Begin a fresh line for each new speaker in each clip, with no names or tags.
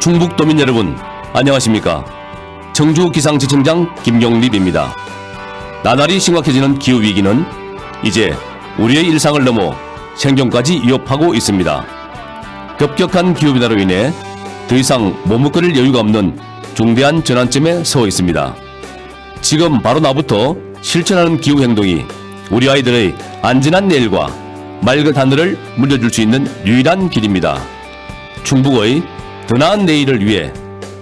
충북도민 여러분, 안녕하십니까? 청주기상지청장 김경립입니다. 나날이 심각해지는 기후위기는 이제 우리의 일상을 넘어 생존까지 위협하고 있습니다. 급격한 기후변화로 인해 더 이상 머뭇거릴 여유가 없는 중대한 전환점에 서 있습니다. 지금 바로 나부터 실천하는 기후행동이 우리 아이들의 안전한 내일과 맑은 하늘을 물려줄 수 있는 유일한 길입니다. 충북의 더 나은 내일을 위해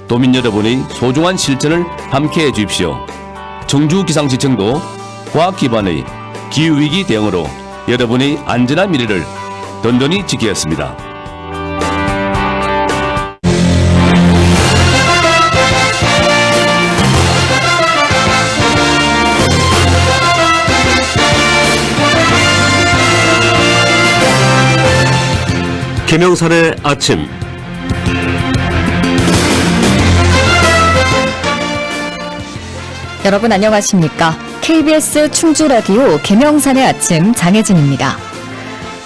도민 여러분의 소중한 실천을 함께해 주십시오. 청주기상지청도 과학 기반의 기후위기 대응으로 여러분의 안전한 미래를 든든히 지키겠습니다.
김영선의 아침.
여러분 안녕하십니까? KBS 충주라디오 김영선의 아침 장혜진입니다.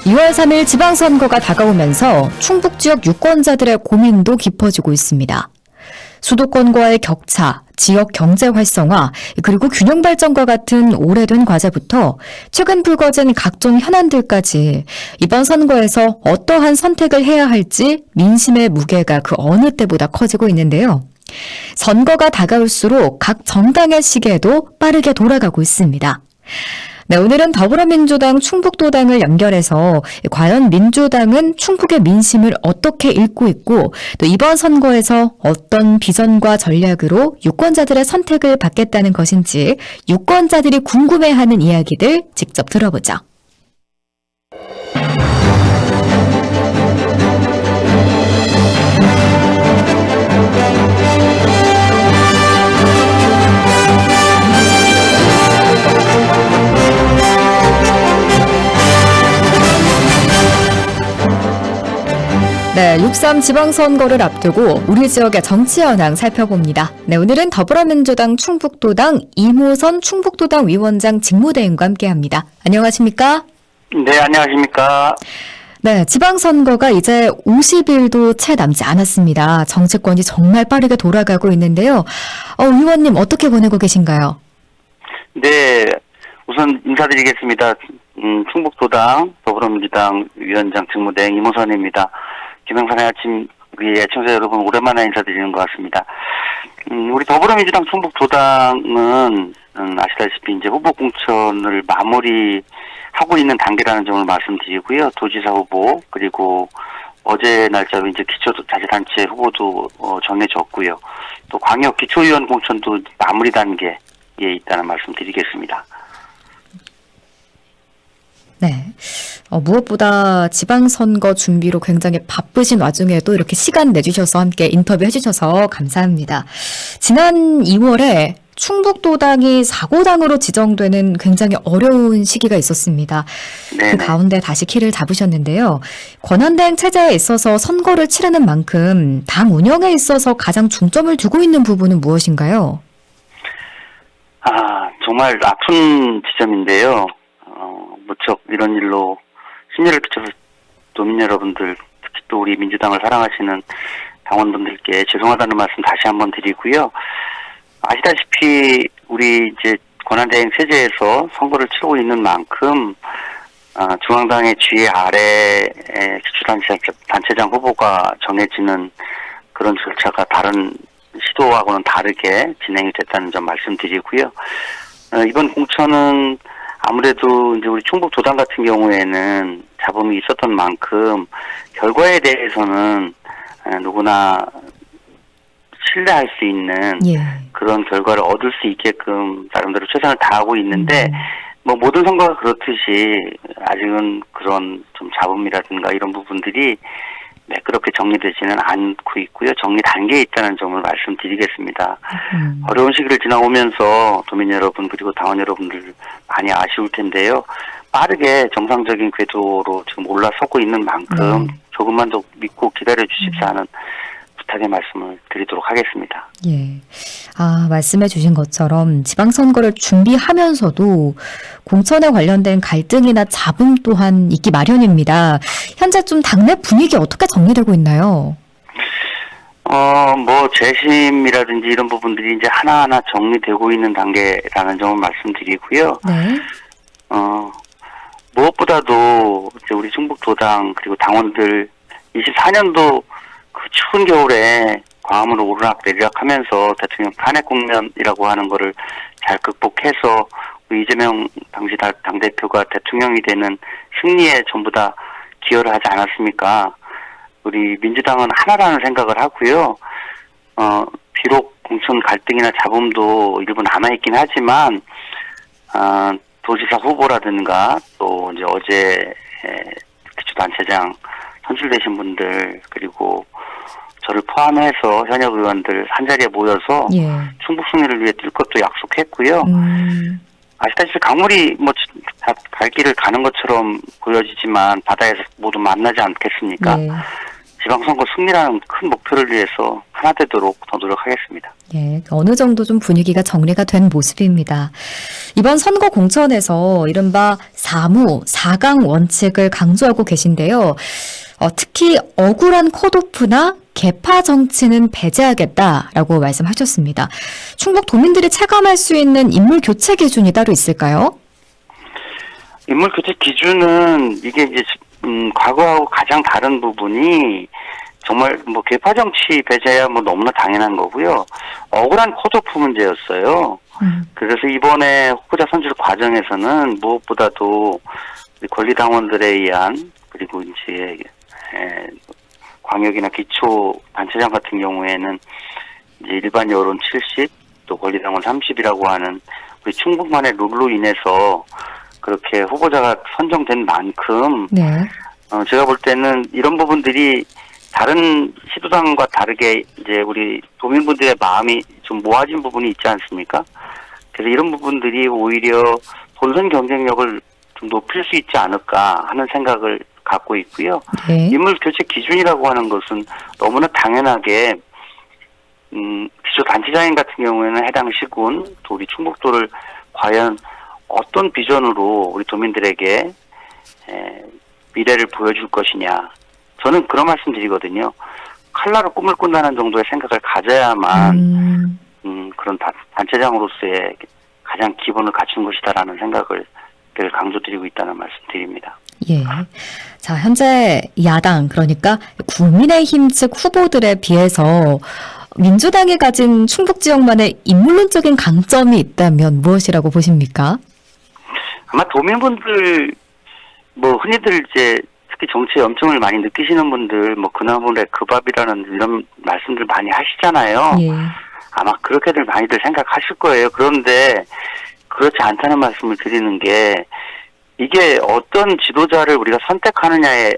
2월 3일 지방선거가 다가오면서 충북 지역 유권자들의 고민도 깊어지고 있습니다. 수도권과의 격차, 지역 경제 활성화, 그리고 균형 발전과 같은 오래된 과제부터 최근 불거진 각종 현안들까지 이번 선거에서 어떠한 선택을 해야 할지 민심의 무게가 그 어느 때보다 커지고 있는데요. 선거가 다가올수록 각 정당의 시계도 빠르게 돌아가고 있습니다. 네, 오늘은 더불어민주당 충북도당을 연결해서 과연 민주당은 충북의 민심을 어떻게 읽고 있고 또 이번 선거에서 어떤 비전과 전략으로 유권자들의 선택을 받겠다는 것인지 유권자들이 궁금해하는 이야기들 직접 들어보죠. 네, 6.3 지방선거를 앞두고 우리 지역의 정치 현황 살펴봅니다. 네, 오늘은 더불어민주당 충북도당 이모선 충북도당 위원장 직무대행과 함께합니다. 안녕하십니까?
네, 안녕하십니까?
네, 지방선거가 이제 50일도 채 남지 않았습니다. 정치권이 정말 빠르게 돌아가고 있는데요. 의원님 어떻게 보내고 계신가요?
네, 우선 인사드리겠습니다. 충북도당 더불어민주당 위원장 직무대행 이모선입니다. 김영선의 아침 애청자 여러분 오랜만에 인사드리는 것 같습니다. 우리 더불어민주당 충북도당은 아시다시피 이제 후보 공천을 마무리하고 있는 단계라는 점을 말씀드리고요. 도지사 후보 그리고 어제 날짜로 이제 기초자치단체 후보도 정해졌고요. 또 광역 기초의원 공천도 마무리 단계에 있다는 말씀드리겠습니다.
네. 무엇보다 지방선거 준비로 굉장히 바쁘신 와중에도 이렇게 시간 내주셔서 함께 인터뷰 해주셔서 감사합니다. 지난 2월에 충북도당이 4고당으로 지정되는 굉장히 어려운 시기가 있었습니다.
네네.
그 가운데 다시 키를 잡으셨는데요. 권한대행 체제에 있어서 선거를 치르는 만큼 당 운영에 있어서 가장 중점을 두고 있는 부분은 무엇인가요?
정말 아픈 지점인데요. 무척 이런 일로 심려를 끼쳐서 도민 여러분들, 특히 또 우리 민주당을 사랑하시는 당원분들께 죄송하다는 말씀 다시 한번 드리고요. 아시다시피 우리 이제 권한대행 체제에서 선거를 치르고 있는 만큼 중앙당의 지휘 아래에 기초단체장 후보가 정해지는 그런 절차가 다른 시도하고는 다르게 진행이 됐다는 점 말씀드리고요. 이번 공천은 아무래도 이제 우리 충북도당 같은 경우에는 잡음이 있었던 만큼 결과에 대해서는 누구나 신뢰할 수 있는 그런 결과를 얻을 수 있게끔 나름대로 최선을 다하고 있는데 뭐 모든 선거가 그렇듯이 아직은 그런 좀 잡음이라든가 이런 부분들이 매끄럽게 정리되지는 않고 있고요. 정리 단계에 있다는 점을 말씀드리겠습니다. 어려운 시기를 지나오면서 도민 여러분 그리고 당원 여러분들 많이 아쉬울 텐데요. 빠르게 정상적인 궤도로 지금 올라서고 있는 만큼 조금만 더 믿고 기다려 주십사 하는 부탁의 말씀을 드리도록 하겠습니다.
예. 말씀해 주신 것처럼 지방선거를 준비하면서도 공천에 관련된 갈등이나 잡음 또한 있기 마련입니다. 현재 좀 당내 분위기 어떻게 정리되고 있나요?
뭐 재심이라든지 이런 부분들이 이제 하나하나 정리되고 있는 단계라는 점을 말씀드리고요.
네.
무엇보다도 이제 우리 충북도당 그리고 당원들 24년도 그 추운 겨울에 광화문으로 오르락 내리락 하면서 대통령 탄핵 국면이라고 하는 거를 잘 극복해서 우리 이재명 당시 당대표가 대통령이 되는 승리에 전부 다 기여를 하지 않았습니까? 우리 민주당은 하나라는 생각을 하고요. 비록 공천 갈등이나 잡음도 일부 남아있긴 하지만, 도지사 후보라든가 또 이제 어제 기초단체장 선출되신 분들 그리고 저를 포함해서 현역 의원들 한자리에 모여서
예.
충북 승리를 위해 뛸 것도 약속했고요. 아시다시피 강물이 뭐 갈 길을 가는 것처럼 보여지지만 바다에서 모두 만나지 않겠습니까?
예.
지방선거 승리라는 큰 목표를 위해서 하나 되도록 더 노력하겠습니다.
예, 어느 정도 좀 분위기가 정리가 된 모습입니다. 이번 선거 공천에서 이른바 4무, 4강 원칙을 강조하고 계신데요. 특히 억울한 컷오프나 개파 정치는 배제하겠다라고 말씀하셨습니다. 충북 도민들이 체감할 수 있는 인물 교체 기준이 따로 있을까요?
인물 교체 기준은 이게 이제 과거하고 가장 다른 부분이 정말 뭐 개파 정치 배제야 뭐 너무나 당연한 거고요. 억울한 컷오프 문제였어요. 그래서 이번에 후보자 선출 과정에서는 무엇보다도 권리당원들에 의한 그리고 이제 광역이나 기초 단체장 같은 경우에는 이제 일반 여론 70, 또 권리당원 30이라고 하는 우리 충북만의 룰로 인해서 그렇게 후보자가 선정된 만큼
네.
제가 볼 때는 이런 부분들이 다른 시도당과 다르게 이제 우리 도민분들의 마음이 좀 모아진 부분이 있지 않습니까? 그래서 이런 부분들이 오히려 본선 경쟁력을 좀 높일 수 있지 않을까 하는 생각을 갖고 있고요.
네.
인물 교체 기준이라고 하는 것은 너무나 당연하게 기초 단체장인 같은 경우에는 해당 시군 또 우리 충북도를 과연 어떤 비전으로 우리 도민들에게 미래를 보여줄 것이냐. 저는 그런 말씀 드리거든요. 칼라로 꿈을 꾼다는 정도의 생각을 가져야만 그런 단체장으로서의 가장 기본을 갖춘 것이다라는 생각을 강조드리고 있다는 말씀 드립니다.
예. 자, 현재 야당, 그러니까 국민의힘 측 후보들에 비해서 민주당이 가진 충북 지역만의 인물론적인 강점이 있다면 무엇이라고 보십니까?
아마 도민분들, 뭐, 흔히들 이제, 특히 정치의 염증을 많이 느끼시는 분들, 뭐, 그나물의 그 밥이라는 이런 말씀들 많이 하시잖아요.
예.
아마 그렇게들 많이들 생각하실 거예요. 그런데, 그렇지 않다는 말씀을 드리는 게, 이게 어떤 지도자를 우리가 선택하느냐에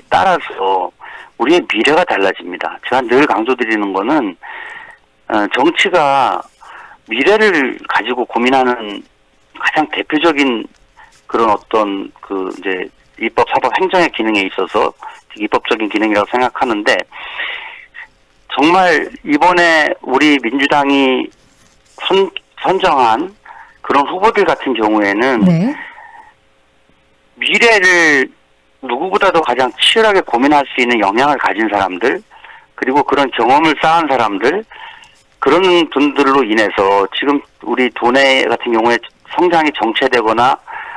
따라서 우리의 미래가 달라집니다. 제가 늘 강조드리는 거는, 정치가 미래를 가지고 고민하는 가장 대표적인 그런 어떤 이제 입법, 사법, 행정의 기능에 있어서 입법적인 기능이라고 생각하는데 정말 이번에 우리 민주당이 선정한 그런 후보들 같은 경우에는
네.
미래를 누구보다도 가장 치열하게 고민할 수 있는 역량을 가진 사람들 그리고 그런 경험을 쌓은 사람들 그런 분들로 인해서 지금 우리 도내 같은 경우에 성장이 정체되거나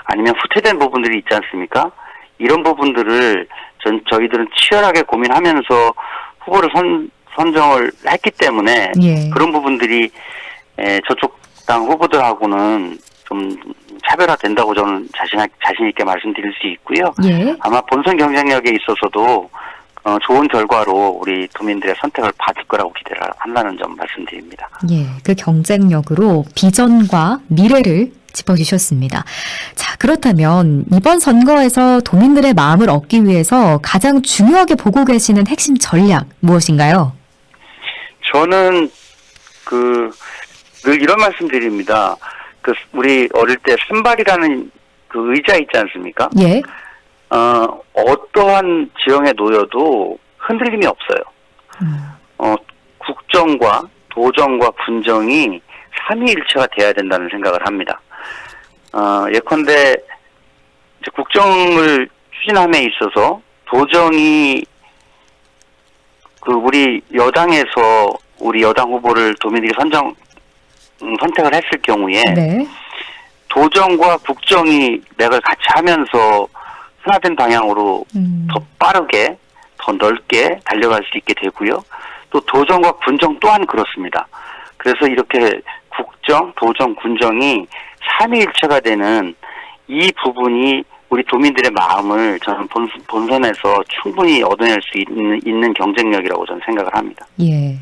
아니면 후퇴된 부분들이 있지 않습니까? 이런 부분들을 저희들은 치열하게 고민하면서 후보를 선정을 했기 때문에
예.
그런 부분들이 저쪽 당 후보들하고는 좀 차별화된다고 저는 자신 있게 말씀드릴 수 있고요.
예.
아마 본선 경쟁력에 있어서도 좋은 결과로 우리 도민들의 선택을 받을 거라고 기대를 한다는 점 말씀드립니다.
예. 그 경쟁력으로 비전과 미래를 짚어주셨습니다. 자, 그렇다면 이번 선거에서 도민들의 마음을 얻기 위해서 가장 중요하게 보고 계시는 핵심 전략 무엇인가요?
저는 늘 이런 말씀 드립니다. 우리 어릴 때 선발이라는 그 의자 있지 않습니까?
예.
어떠한 지형에 놓여도 흔들림이 없어요. 국정과 도정과 군정이 삼위일체가 돼야 된다는 생각을 합니다. 예컨대 이제 국정을 추진함에 있어서 도정이 우리 여당에서 우리 여당 후보를 도민에게 선택을 했을 경우에
네.
도정과 국정이 맥을 같이 하면서 하나된 방향으로 더 빠르게, 더 넓게 달려갈 수 있게 되고요. 또 도정과 군정 또한 그렇습니다. 그래서 이렇게 국정, 도정, 군정이 삼위일체가 되는 이 부분이 우리 도민들의 마음을 저는 본선에서 충분히 얻어낼 수 있는 경쟁력이라고 저는 생각을 합니다.
예.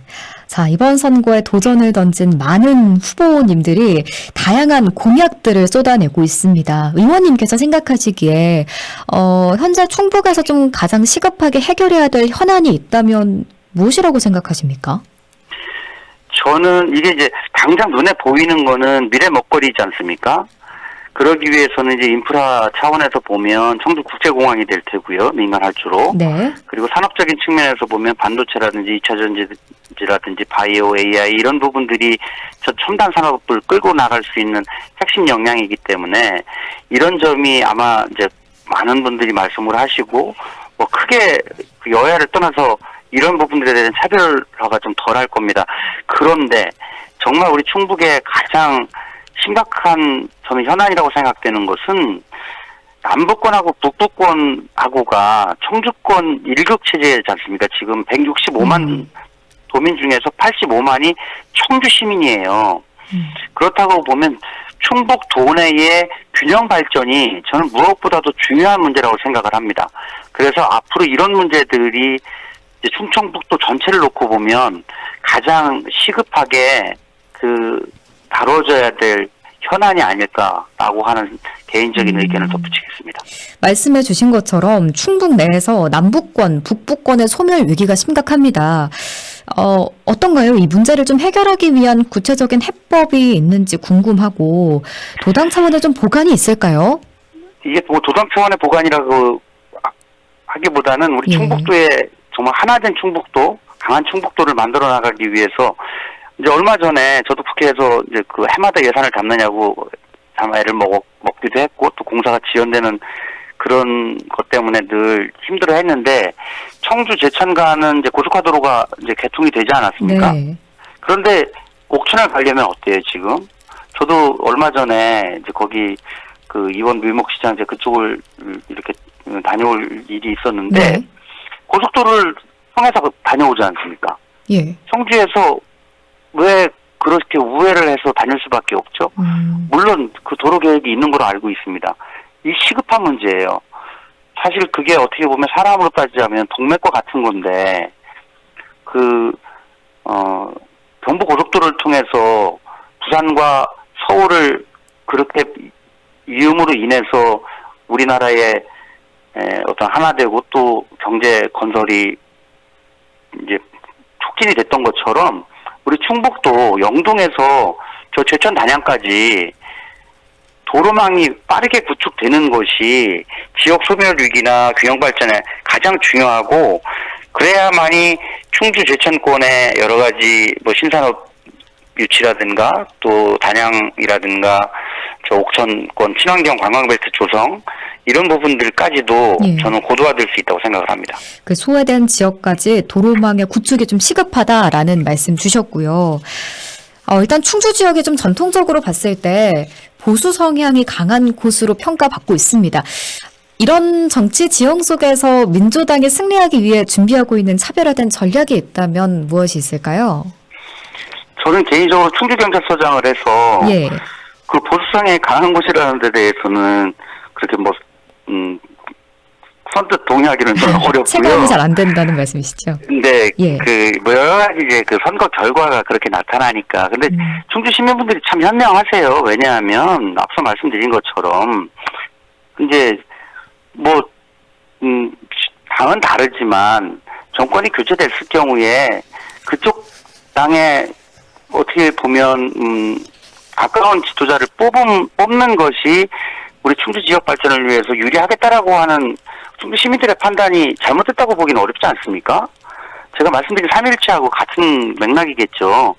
자, 이번 선거에 도전을 던진 많은 후보님들이 다양한 공약들을 쏟아내고 있습니다. 의원님께서 생각하시기에 현재 충북에서 좀 가장 시급하게 해결해야 될 현안이 있다면 무엇이라고 생각하십니까?
저는 이게 이제 당장 눈에 보이는 거는 미래 먹거리이지 않습니까? 그러기 위해서는 이제 인프라 차원에서 보면 청주국제공항이 될 테고요. 민간 할주로.
네.
그리고 산업적인 측면에서 보면 반도체라든지 2차 전지라든지 바이오, AI 이런 부분들이 저 첨단 산업을 끌고 나갈 수 있는 핵심 역량이기 때문에 이런 점이 아마 이제 많은 분들이 말씀을 하시고 뭐 크게 그 여야를 떠나서 이런 부분들에 대한 차별화가 좀 덜 할 겁니다. 그런데 정말 우리 충북의 가장 심각한 저는 현안이라고 생각되는 것은 남부권하고 북부권하고가 청주권 일격 체제지 않습니까? 지금 165만 도민 중에서 85만이 청주 시민이에요. 그렇다고 보면 충북 도내의 균형 발전이 저는 무엇보다도 중요한 문제라고 생각을 합니다. 그래서 앞으로 이런 문제들이 이제 충청북도 전체를 놓고 보면 가장 시급하게 다뤄져야 될 현안이 아닐까라고 하는 개인적인 의견을 덧붙이겠습니다.
말씀해 주신 것처럼 충북 내에서 남부권, 북부권의 소멸 위기가 심각합니다. 어떤가요? 이 문제를 좀 해결하기 위한 구체적인 해법이 있는지 궁금하고 도당 차원의 좀 보관이 있을까요?
이게 뭐 도당 차원의 보관이라고 하기보다는 우리 충북도에 정말 하나된 충북도, 강한 충북도를 만들어 나가기 위해서 이제 얼마 전에 저도 국회에서 이제 그 해마다 예산을 담느냐고 아마 애를 먹기도 했고 또 공사가 지연되는 그런 것 때문에 늘 힘들어 했는데 청주 제천 가는 이제 고속화도로가 이제 개통이 되지 않았습니까?
네.
그런데 옥천을 가려면 어때요, 지금? 저도 얼마 전에 이제 거기 그 이원 묘목시장 이제 그쪽을 이렇게 다녀올 일이 있었는데
네.
고속도로를 통해서 다녀오지 않습니까?
예.
청주에서 왜 그렇게 우회를 해서 다닐 수밖에 없죠? 물론 그 도로 계획이 있는 걸로 알고 있습니다. 이 시급한 문제예요. 사실 그게 어떻게 보면 사람으로 따지자면 동맥과 같은 건데 경부 고속도로를 통해서 부산과 서울을 그렇게 이음으로 인해서 우리나라의 어떤 하나 되고 또 경제 건설이 이제 촉진이 됐던 것처럼 우리 충북도 영동에서 저 제천 단양까지 도로망이 빠르게 구축되는 것이 지역 소멸 위기나 균형 발전에 가장 중요하고 그래야만이 충주 제천권의 여러 가지 뭐 신산업 유치라든가 또 단양이라든가 저 옥천권 친환경 관광벨트 조성 이런 부분들까지도 저는 고도화될 수 있다고 생각을 합니다.
그 소외된 지역까지 도로망의 구축이 좀 시급하다라는 말씀 주셨고요. 일단 충주 지역이 좀 전통적으로 봤을 때 보수 성향이 강한 곳으로 평가받고 있습니다. 이런 정치 지형 속에서 민주당이 승리하기 위해 준비하고 있는 차별화된 전략이 있다면 무엇이 있을까요?
저는 개인적으로 충주경찰서장을 해서 그 보수성이 강한 곳이라는 데 대해서는 그렇게 뭐 선뜻 동의하기는 좀 어렵고요.
체감이 잘 안 된다는 말씀이시죠?
근데 뭐 여러 가지 이제 그 선거 결과가 그렇게 나타나니까. 근데 충주 시민분들이 참 현명하세요. 왜냐하면 앞서 말씀드린 것처럼 이제 뭐 당은 다르지만 정권이 교체됐을 경우에 그쪽 당에 어떻게 보면 가까운 지도자를 뽑는 것이 우리 충주 지역 발전을 위해서 유리하겠다라고 하는 충주 시민들의 판단이 잘못됐다고 보기는 어렵지 않습니까? 제가 말씀드린 3.1체하고 같은 맥락이겠죠.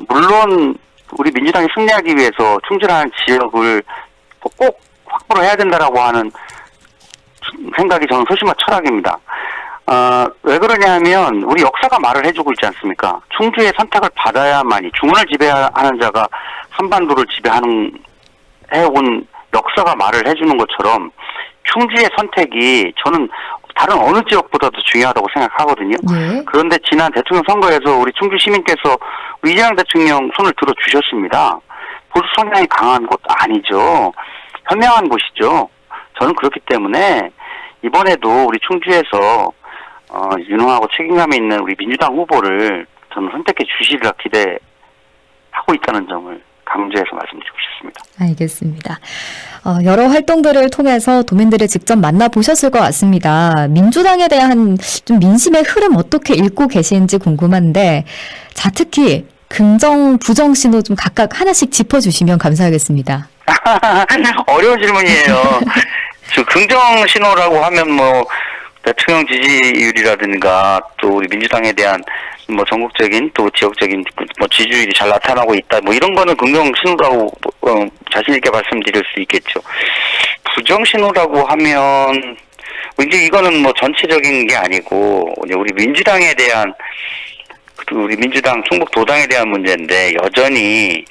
물론 우리 민주당이 승리하기 위해서 충주라는 지역을 꼭 확보를 해야 된다라고 하는 생각이 저는 소심한 철학입니다. 왜 그러냐면 우리 역사가 말을 해주고 있지 않습니까? 충주의 선택을 받아야만이 중원을 지배하는 자가 한반도를 해온 역사가 말을 해주는 것처럼 충주의 선택이 저는 다른 어느 지역보다도 중요하다고 생각하거든요.
예.
그런데 지난 대통령 선거에서 우리 충주 시민께서 이재명 대통령 손을 들어주셨습니다. 보수 성향이 강한 곳 아니죠. 현명한 곳이죠. 저는 그렇기 때문에 이번에도 우리 충주에서 유능하고 책임감 있는 우리 민주당 후보를 저는 선택해 주시리라 기대하고 있다는 점을 강조해서 말씀드리고 싶습니다.
알겠습니다. 여러 활동들을 통해서 도민들을 직접 만나보셨을 것 같습니다. 민주당에 대한 좀 민심의 흐름 어떻게 읽고 계신지 궁금한데, 자, 특히 긍정, 부정 신호 좀 각각 하나씩 짚어주시면 감사하겠습니다.
어려운 질문이에요. 저 긍정 신호라고 하면 뭐 대통령 지지율이라든가 또 우리 민주당에 대한 뭐 전국적인 또 지역적인 뭐 지지율이 잘 나타나고 있다 뭐 이런 거는 긍정 신호라고 자신 있게 말씀드릴 수 있겠죠. 부정 신호라고 하면 이제 이거는 뭐 전체적인 게 아니고 우리 민주당에 대한 우리 민주당 충북 도당에 대한 문제인데 여전히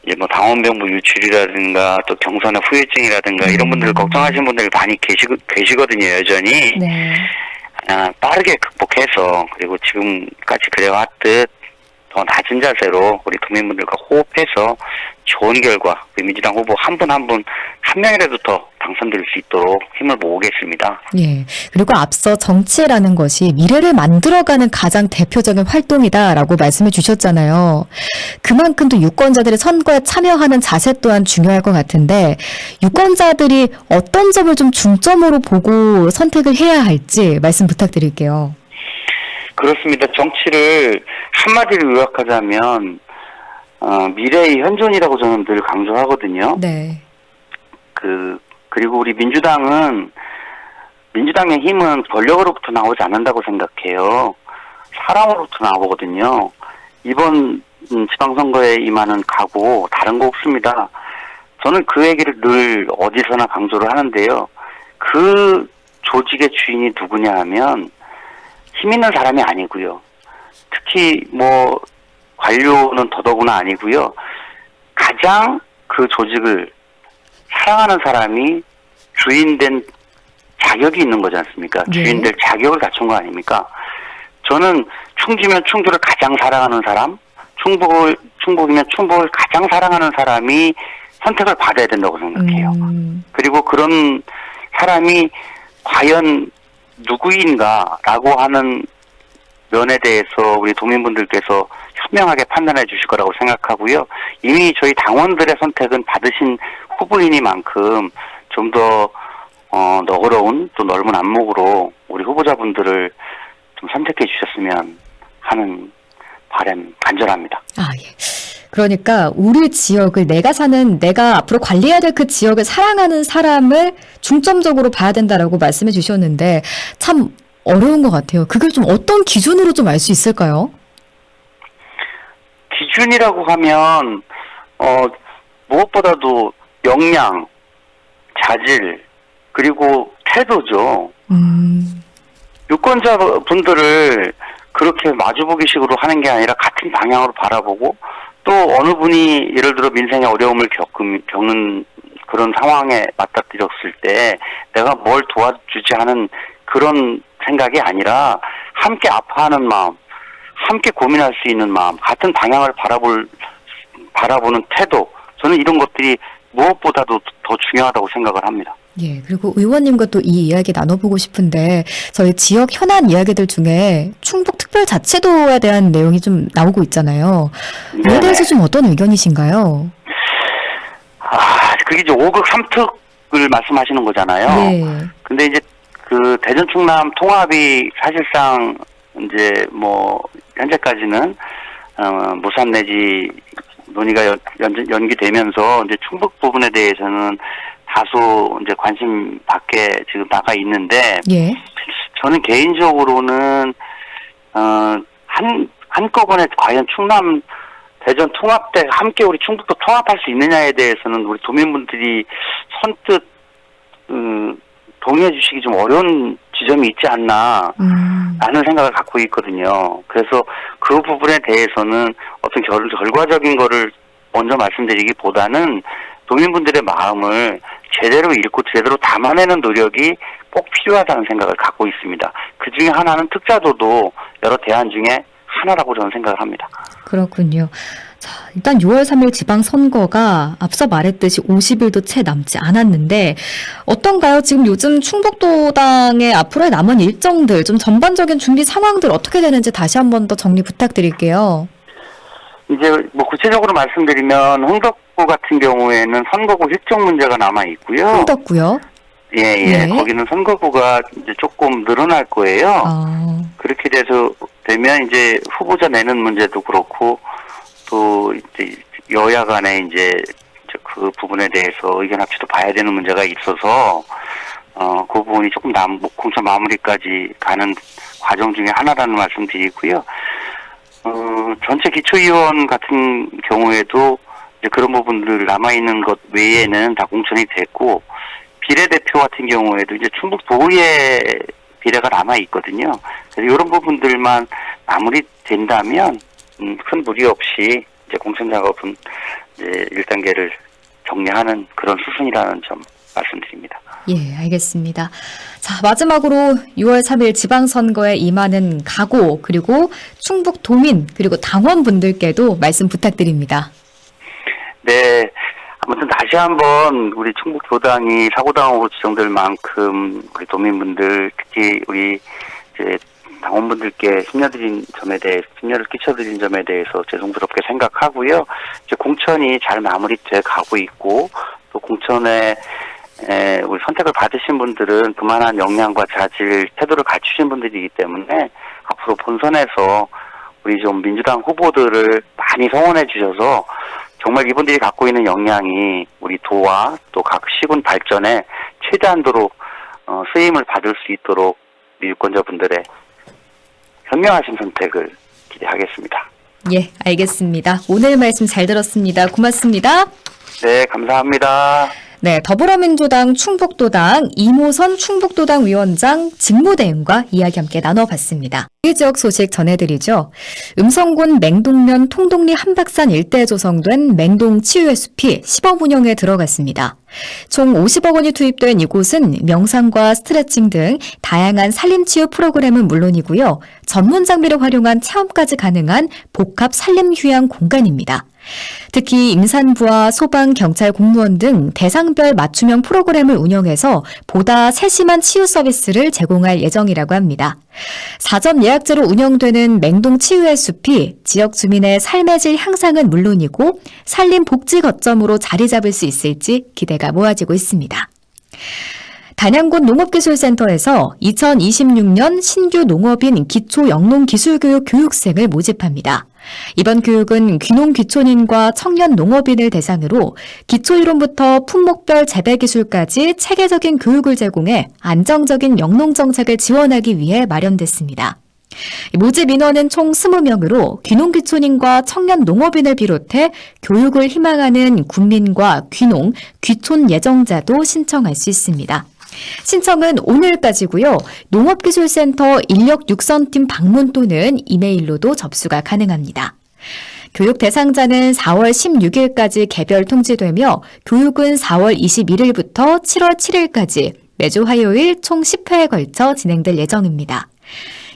이제 뭐 당원명부 유출이라든가 또 경선의 후유증이라든가 이런 분들 걱정하시는 분들이 많이 계시거든요, 여전히.
네.
빠르게 극복해서 그리고 지금까지 그래왔듯 더 낮은 자세로 우리 도민분들과 호흡해서 좋은 결과 우리 민주당 후보 한 분 한 분 한 명이라도 더 당선될 수 있도록 힘을 모으겠습니다.
예. 그리고 앞서 정치라는 것이 미래를 만들어가는 가장 대표적인 활동이다라고 말씀해 주셨잖아요. 그만큼 또 유권자들의 선거에 참여하는 자세 또한 중요할 것 같은데, 유권자들이 어떤 점을 좀 중점으로 보고 선택을 해야 할지 말씀 부탁드릴게요.
그렇습니다. 정치를 한마디로 요약하자면 미래의 현존이라고 저는 늘 강조하거든요.
네.
그리고 우리 민주당의 힘은 권력으로부터 나오지 않는다고 생각해요. 사람으로부터 나오거든요. 이번 지방선거에 임하는 각오 다른 거 없습니다. 저는 그 얘기를 늘 어디서나 강조를 하는데요. 그 조직의 주인이 누구냐 하면 힘 있는 사람이 아니고요. 특히 뭐 관료는 더더구나 아니고요. 가장 그 조직을 사랑하는 사람이 주인된 자격이 있는 거지 않습니까?
네.
주인될 자격을 갖춘 거 아닙니까? 저는 충주면 충주를 가장 사랑하는 사람, 충북이면 충북을 가장 사랑하는 사람이 선택을 받아야 된다고 생각해요. 그리고 그런 사람이 과연 누구인가라고 하는 면에 대해서 우리 도민분들께서 현명하게 판단해 주실 거라고 생각하고요. 이미 저희 당원들의 선택은 받으신 후보이니만큼 좀 더 너그러운 또 넓은 안목으로 우리 후보자분들을 좀 선택해 주셨으면 하는 바람 간절합니다.
아, 예. 그러니까 우리 지역을 내가 앞으로 관리해야 될 그 지역을 사랑하는 사람을 중점적으로 봐야 된다라고 말씀해 주셨는데 참 어려운 것 같아요. 그걸 좀 어떤 기준으로 좀 알 수 있을까요?
기준이라고 하면 무엇보다도 역량, 자질, 그리고 태도죠. 유권자분들을 그렇게 마주보기식으로 하는 게 아니라 같은 방향으로 바라보고 또 어느 분이 예를 들어 민생의 어려움을 겪는 그런 상황에 맞닥뜨렸을 때 내가 뭘 도와주지 하는 그런 생각이 아니라 함께 아파하는 마음, 함께 고민할 수 있는 마음, 같은 방향을 바라보는 태도, 저는 이런 것들이 무엇보다도 더 중요하다고 생각을 합니다.
예, 그리고 의원님과 또 이 이야기 나눠보고 싶은데 저희 지역 현안 이야기들 중에 충북특별자치도에 대한 내용이 좀 나오고 있잖아요. 이에 대해서 좀 어떤 의견이신가요?
그게 이제 5극 3특을 말씀하시는 거잖아요.
네.
근데 이제 그 대전 충남 통합이 사실상 이제 뭐 현재까지는 무산 내지 논의가 연기되면서 이제 충북 부분에 대해서는 다소 이제 관심 밖에 지금 나가 있는데,
예.
저는 개인적으로는 한꺼번에 과연 충남 대전 통합 때 함께 우리 충북도 통합할 수 있느냐에 대해서는 우리 도민분들이 선뜻 동의해 주시기 좀 어려운 지점이 있지 않나 라는 생각을 갖고 있거든요. 그래서 그 부분에 대해서는 어떤 결과적인 거를 먼저 말씀드리기보다는 도민분들의 마음을 제대로 읽고 제대로 담아내는 노력이 꼭 필요하다는 생각을 갖고 있습니다. 그 중에 하나는 특자도도 여러 대안 중에 하나라고 저는 생각을 합니다.
그렇군요. 자, 일단 6월 3일 지방선거가 앞서 말했듯이 50일도 채 남지 않았는데 어떤가요? 지금 요즘 충북도당의 앞으로의 남은 일정들, 좀 전반적인 준비 상황들 어떻게 되는지 다시 한 번 더 정리 부탁드릴게요.
이제 뭐 구체적으로 말씀드리면 흥덕구 같은 경우에는 선거구 획정 문제가 남아 있고요.
흥덕구요?
예.
네.
거기는 선거구가 이제 조금 늘어날 거예요. 그렇게 되면 이제 후보자 내는 문제도 그렇고 또 이제 여야 간에 이제 그 부분에 대해서 의견 합치도 봐야 되는 문제가 있어서 그 부분이 조금 공천 마무리까지 가는 과정 중에 하나라는 말씀 드리고요. 전체 기초의원 같은 경우에도 이제 그런 부분들 남아있는 것 외에는 다 공천이 됐고, 비례대표 같은 경우에도 이제 충북도의회 비례가 남아있거든요. 그래서 이런 부분들만 마무리된다면, 큰 무리 없이 이제 공천 작업은 이제 1단계를 정리하는 그런 수순이라는 점 말씀드립니다.
예, 알겠습니다. 자, 마지막으로 6월 3일 지방선거에 임하는 각오, 그리고 충북 도민, 그리고 당원분들께도 말씀 부탁드립니다.
네. 아무튼 다시 한번 우리 충북도당이 사고당으로 지정될 만큼 우리 도민분들, 특히 우리 이제 당원분들께 심려를 끼쳐드린 점에 대해서 죄송스럽게 생각하고요. 이제 공천이 잘 마무리돼 가고 있고, 또 공천에 우리 선택을 받으신 분들은 그만한 역량과 자질, 태도를 갖추신 분들이기 때문에 앞으로 본선에서 우리 좀 민주당 후보들을 많이 성원해 주셔서 정말 이분들이 갖고 있는 역량이 우리 도와 또 각 시군 발전에 최대한도로 쓰임을 받을 수 있도록 우리 유권자분들의 현명하신 선택을 기대하겠습니다.
예, 알겠습니다. 오늘 말씀 잘 들었습니다. 고맙습니다.
네, 감사합니다.
네, 더불어민주당 충북도당 이모선 충북도당 위원장 직무대행과 이야기 함께 나눠봤습니다. 이 지역 소식 전해드리죠. 음성군 맹동면 통동리 한박산 일대에 조성된 맹동 치유의 숲이 시범 운영에 들어갔습니다. 총 50억 원이 투입된 이곳은 명상과 스트레칭 등 다양한 산림치유 프로그램은 물론이고요. 전문 장비를 활용한 체험까지 가능한 복합 산림휴양 공간입니다. 특히 임산부와 소방, 경찰 공무원 등 대상별 맞춤형 프로그램을 운영해서 보다 세심한 치유 서비스를 제공할 예정이라고 합니다. 사전 예약제로 운영되는 맹동 치유의 숲이 지역 주민의 삶의 질 향상은 물론이고 산림 복지 거점으로 자리 잡을 수 있을지 기대가 모아지고 있습니다. 단양군 농업기술센터에서 2026년 신규 농업인 기초 영농기술교육 교육생을 모집합니다. 이번 교육은 귀농 귀촌인과 청년 농업인을 대상으로 기초이론부터 품목별 재배기술까지 체계적인 교육을 제공해 안정적인 영농정책을 지원하기 위해 마련됐습니다. 모집 인원은 총 20명으로 귀농 귀촌인과 청년 농업인을 비롯해 교육을 희망하는 군민과 귀농, 귀촌 예정자도 신청할 수 있습니다. 신청은 오늘까지고요. 농업기술센터 인력 육선팀 방문 또는 이메일로도 접수가 가능합니다. 교육 대상자는 4월 16일까지 개별 통지되며 교육은 4월 21일부터 7월 7일까지 매주 화요일 총 10회에 걸쳐 진행될 예정입니다.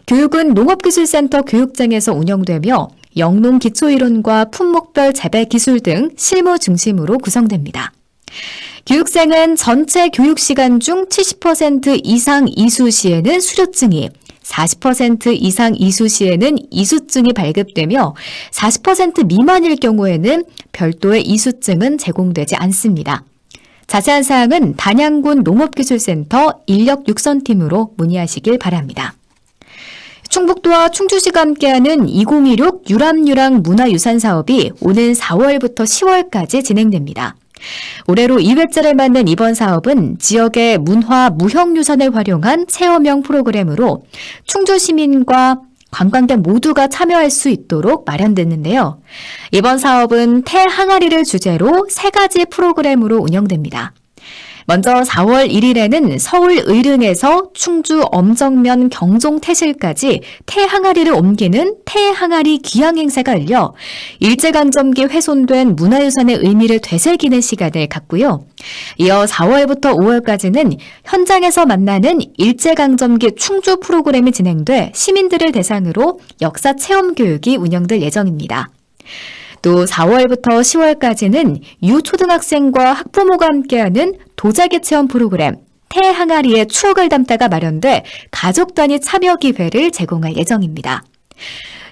교육은 농업기술센터 교육장에서 운영되며 영농기초이론과 품목별 재배기술 등 실무 중심으로 구성됩니다. 교육생은 전체 교육시간 중 70% 이상 이수 시에는 수료증이, 40% 이상 이수 시에는 이수증이 발급되며 40% 미만일 경우에는 별도의 이수증은 제공되지 않습니다. 자세한 사항은 단양군 농업기술센터 인력육선팀으로 문의하시길 바랍니다. 충북도와 충주시가 함께하는 2026 유람유랑 문화유산 사업이 오는 4월부터 10월까지 진행됩니다. 올해로 2회째를 맞는 이번 사업은 지역의 문화 무형유산을 활용한 체험형 프로그램으로 충주 시민과 관광객 모두가 참여할 수 있도록 마련됐는데요. 이번 사업은 태항아리를 주제로 3가지 프로그램으로 운영됩니다. 먼저 4월 1일에는 서울 의릉에서 충주 엄정면 경종 태실까지 태항아리를 옮기는 태항아리 귀향 행사가 열려 일제강점기 훼손된 문화유산의 의미를 되새기는 시간을 갖고요. 이어 4월부터 5월까지는 현장에서 만나는 일제강점기 충주 프로그램이 진행돼 시민들을 대상으로 역사 체험 교육이 운영될 예정입니다. 또 4월부터 10월까지는 유초등학생과 학부모가 함께하는 도자기 체험 프로그램 태항아리의 추억을 담다가 마련돼 가족 단위 참여 기회를 제공할 예정입니다.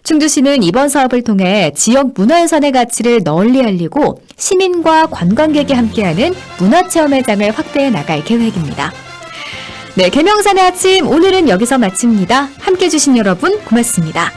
충주시는 이번 사업을 통해 지역 문화유산의 가치를 널리 알리고 시민과 관광객이 함께하는 문화체험회장을 확대해 나갈 계획입니다. 네, 계명산의 아침 오늘은 여기서 마칩니다. 함께해 주신 여러분 고맙습니다.